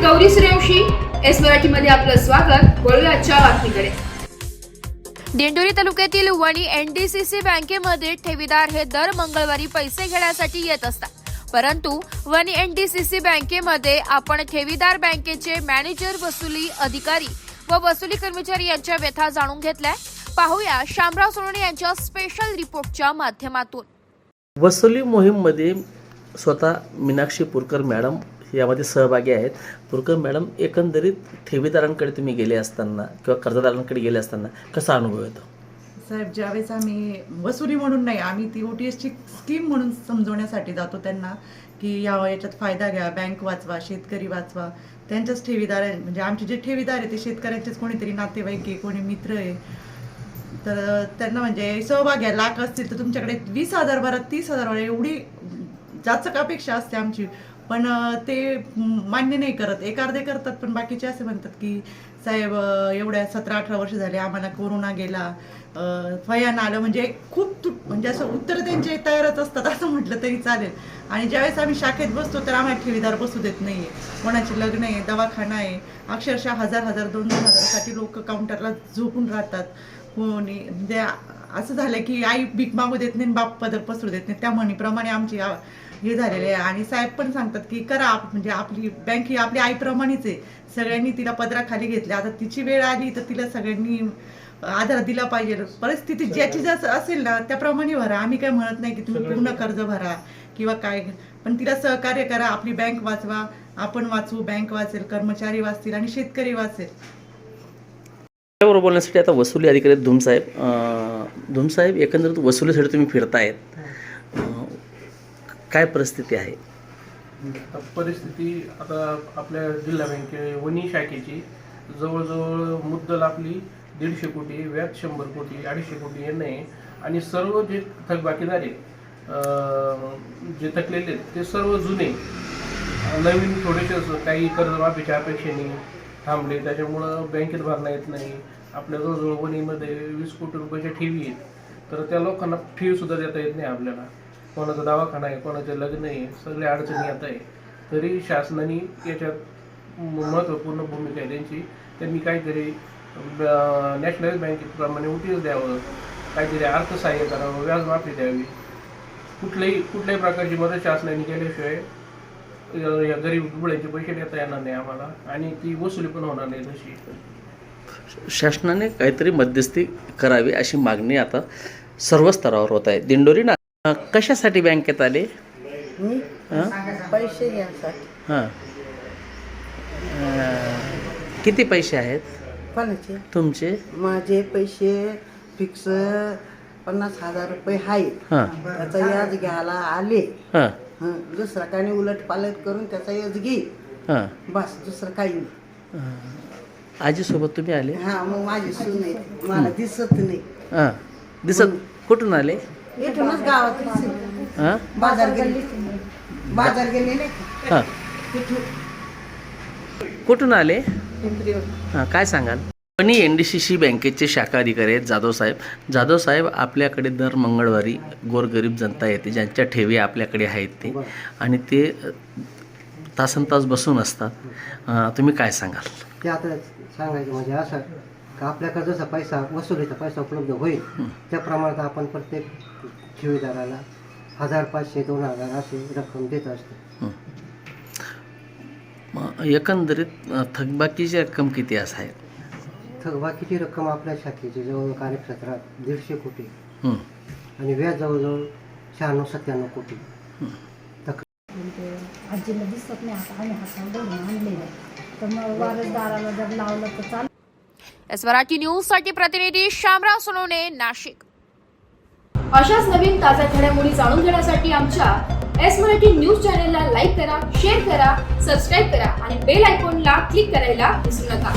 Gauri Suryavanshi, S मराठीमध्ये आपलं स्वागत. वळूया आजच्या बातमीकडे. दिंडोरी तालुक्यातील वणी एनडीसीसी बँकेमध्ये ठेवीदार हे दर मंगळवारी पैसे घेण्यासाठी येत असतात. परंतु वणी एनडीसीसी बँकेमध्ये आपण ठेवीदार बँकेचे मॅनेजर, वसुली अधिकारी व वसुली कर्मचारी यांच्या व्यथा जाणून घेतल्या. पाहूया शामराव सोनवणे यांच्या स्पेशल रिपोर्टच्या माध्यमातून. वसुली मोहीममध्ये स्वतः मीनाक्षी पुरकर मॅडम यामध्ये सहभागी आहेत. पुरकर मॅडम, एकंदरीत ठेवीदारांकडे तुम्ही गेले असताना किंवा कर्जदारांकडे गेले असताना कसा अनुभव येतो? साहेब, ज्यावेळेस आम्ही वसुली म्हणून नाही, आम्ही ती OTSची स्कीम म्हणून समजवण्यासाठी जातो त्यांना, की याच्यात फायदा घ्या, बँक वाचवा, शेतकरी वाचवा. त्यांच्याच ठेवीदार आहे, म्हणजे आमचे जे ठेवीदार आहे ते शेतकऱ्यांचेच कोणीतरी नातेवाईक आहे, कोणी मित्र आहे. तर त्यांना म्हणजे सहभाग घ्या, लाख असतील तर तुमच्याकडे 20,000 भरा, 30,000 भरा, एवढी जाचक अपेक्षा असते आमची. पण ते मान्य नाही करत. एक अर्धे करतात, पण बाकीचे असे म्हणतात की साहेब एवढ्या 17-18 वर्ष झाले, आम्हाला कोरोना गेला, फयान आलं, म्हणजे खूप म्हणजे असं उत्तर त्यांचे तयारच असतात असं म्हटलं तरी चालेल. आणि ज्यावेळेस आम्ही शाखेत बसतो तर आम्हाला ठेवीदार बसू देत नाहीये. कोणाचे लग्न आहे, दवाखाना आहे, अक्षरशः 1,000, 2,000 साठी लोक काउंटरला झोपून राहतात. कोणी म्हणजे असं झालं की आई भीक मागू देत नाही, बाप पदर पसरू देत नाही. त्या म्हणीप्रमाणे आमची हे झालेले आहे. आणि साहेब पण सांगतात की करा, म्हणजे आपली बँक ही आपली आईप्रमाणेच आहे, सगळ्यांनी तिला पदराखाली घेतले. आता तिची वेळ आली तर तिला सगळ्यांनी आधार दिला पाहिजे. परिस्थिती ज्याची जसं असेल ना त्याप्रमाणे भरा. आम्ही काय म्हणत नाही की तुम्ही पूर्ण कर्ज भरा किंवा काय, पण तिला सहकार्य करा. आपली बँक वाचवा, आपण वाचू, बँक वाचेल, कर्मचारी वाचतील आणि शेतकरी वाचेल. बरोबर बोलण्यासाठी आता वसुली अधिकारी धुमसाहेब, एकंदरीत वसुलीसाठी तुम्ही फिरतायत, काय परिस्थिती आहे? परिस्थिती आता आपल्या जिल्हा बँके वणी शाखेची जवळजवळ मुद्दल आपली 150 कोटी, व्याज 100 कोटी, 250 कोटी येणं आहे. आणि सर्व जे थकबाकीदार आहेत, जे थकलेले आहेत ते सर्व जुने, नवीन थोडेसे काही कर्जमाफीच्या अपेक्षेने थांबले, त्याच्यामुळं बँकेत भरणा येत नाही. आपल्या जवळजवळ वणीमध्ये 20 कोटी रुपयाच्या ठेवी आहेत, तर त्या लोकांना ठेवीसुद्धा देता येत नाही आपल्याला. कोणाचा दवाखाना आहे, कोणाचे लग्न आहे, सगळ्या अडचणी येत आहे. तरी शासनाने याच्यात महत्त्वपूर्ण भूमिका आहे त्यांची. त्यांनी काहीतरी नॅशनलाइज बँकेप्रमाणे OTS द्यावं, काहीतरी अर्थसहाय्य करावं, व्याजमाफी द्यावी. कुठल्याही प्रकारची मदत शासनाने केल्याशिवाय या गरीब दुबळ्यांचे पैसे देता येणार नाही आम्हाला, आणि ती वसुली पण होणार नाही. तशी शासनाने काहीतरी मध्यस्थी करावी अशी मागणी आता सर्व स्तरावर होत आहे. दिंडोरी ना कशासाठी बँकेत आले? पैसे घ्यासाठी. हां, किती पैसे आहेत कोणाचे? तुमचे? माझे पैसे फिक्स 50,000 रुपये आहेत. हां त्याचा याज घ्यायला आले. हां दुसरा काही उलट पालट करून त्याचा याज घे, हां बस, दुसरं काही नाही. आजीसोबत तुम्ही आले? हा, मग माझी सून आहे, मला दिसत नाही. हां, दिसत कुठून आले? इथूनच गावात हां बाजार गेले नाही. हां, तिथून कुठून आले? पिंपरीवर. हां, काय सांगाल? वणी एनडीसीसी बँकेचे शाखा अधिकारी आहेत जाधव साहेब, आपल्याकडे दर मंगळवारी गोरगरीब जनता येते, ज्यांच्या ठेवी आपल्याकडे आहेत ते, आणि ते तासनतास बसून असतात. तुम्ही काय सांगाल? ते आता सांगायचं म्हणजे असं का आपल्याकडे जसा पैसा, वसुलीचा पैसा उपलब्ध होईल त्या प्रमाणात आपण प्रत्येक ठेवीदाराला 1,000, 500, 2,000 अशी रक्कम देत असतो. एकंदरीत थकबाकीची रक्कम किती आहे? थकबाकीची रक्कम आपल्या शाखेची जवळ कार्यक्षेत्रात 150 कोटी आणि व्याज जवळजवळ 96-97 कोटी. आजीला दिसत नाही, आता आम्ही हाताला आणलेलं तर मग वारसदाराला जर लावलं तर चालेल. एस मराठी न्यूज साठी प्रतिनिधी शामराव सोनवणे, नाशिक. अशाच नवीन ताज्या घडामोडी जाणून घेण्यासाठी आमच्या एस मराठी न्यूज चॅनलला लाईक करा, शेअर करा, सबस्क्राईब करा आणि बेल आयकॉनला क्लिक करायला विसरू नका.